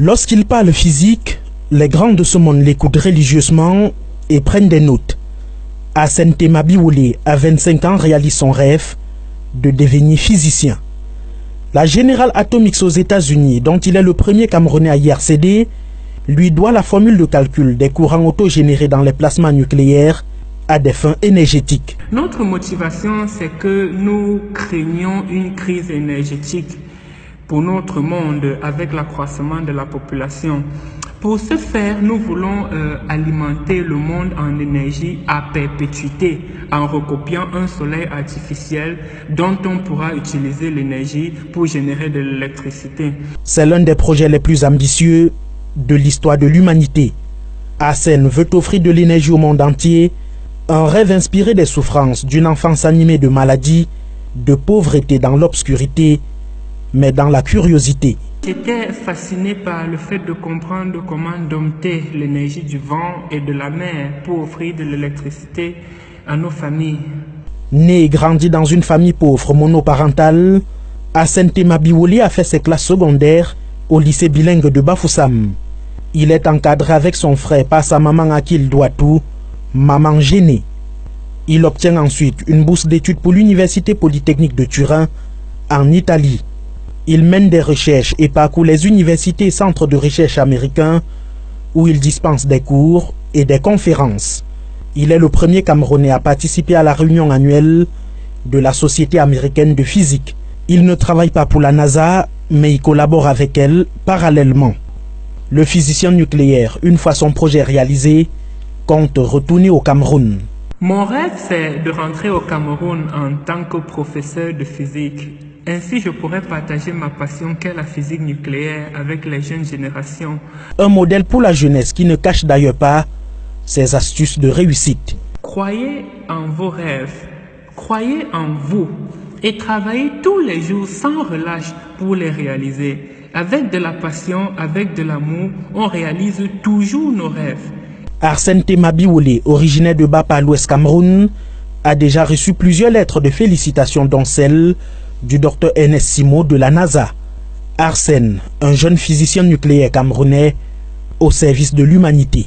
Lorsqu'il parle physique, les grands de ce monde l'écoutent religieusement et prennent des notes. Hassen Tema Biwole, à 25 ans, réalise son rêve de devenir physicien. La General Atomics aux États-Unis, dont il est le premier Camerounais à y accéder, lui doit la formule de calcul des courants autogénérés dans les plasmas nucléaires à des fins énergétiques. Notre motivation, c'est que nous craignons une crise énergétique pour notre monde avec l'accroissement de la population. Pour ce faire, nous voulons alimenter le monde en énergie à perpétuité en recopiant un soleil artificiel dont on pourra utiliser l'énergie pour générer de l'électricité. C'est l'un des projets les plus ambitieux de l'histoire de l'humanité. Hassen veut offrir de l'énergie au monde entier, un rêve inspiré des souffrances d'une enfance animée de maladies, de pauvreté dans l'obscurité, mais dans la curiosité. J'étais fasciné par le fait de comprendre comment dompter l'énergie du vent et de la mer pour offrir de l'électricité à nos familles. Né et grandi dans une famille pauvre monoparentale, Hassen Tema Biwole a fait ses classes secondaires au lycée bilingue de Bafoussam. Il est encadré avec son frère par sa maman à qui il doit tout, maman gênée. Il obtient ensuite une bourse d'études pour l'Université Polytechnique de Turin, en Italie. Il mène des recherches et parcourt les universités et centres de recherche américains où il dispense des cours et des conférences. Il est le premier Camerounais à participer à la réunion annuelle de la Société américaine de physique. Il ne travaille pas pour la NASA, mais il collabore avec elle parallèlement. Le physicien nucléaire, une fois son projet réalisé, compte retourner au Cameroun. Mon rêve, c'est de rentrer au Cameroun en tant que professeur de physique. Ainsi, je pourrais partager ma passion qu'est la physique nucléaire avec les jeunes générations. Un modèle pour la jeunesse qui ne cache d'ailleurs pas ses astuces de réussite. Croyez en vos rêves, croyez en vous et travaillez tous les jours sans relâche pour les réaliser. Avec de la passion, avec de l'amour, on réalise toujours nos rêves. Hassen Tema Biwole, originaire de Bapa à l'Ouest Cameroun, a déjà reçu plusieurs lettres de félicitations dont celle du Dr Ernest Simo de la NASA. Hassen, un jeune physicien nucléaire camerounais au service de l'humanité.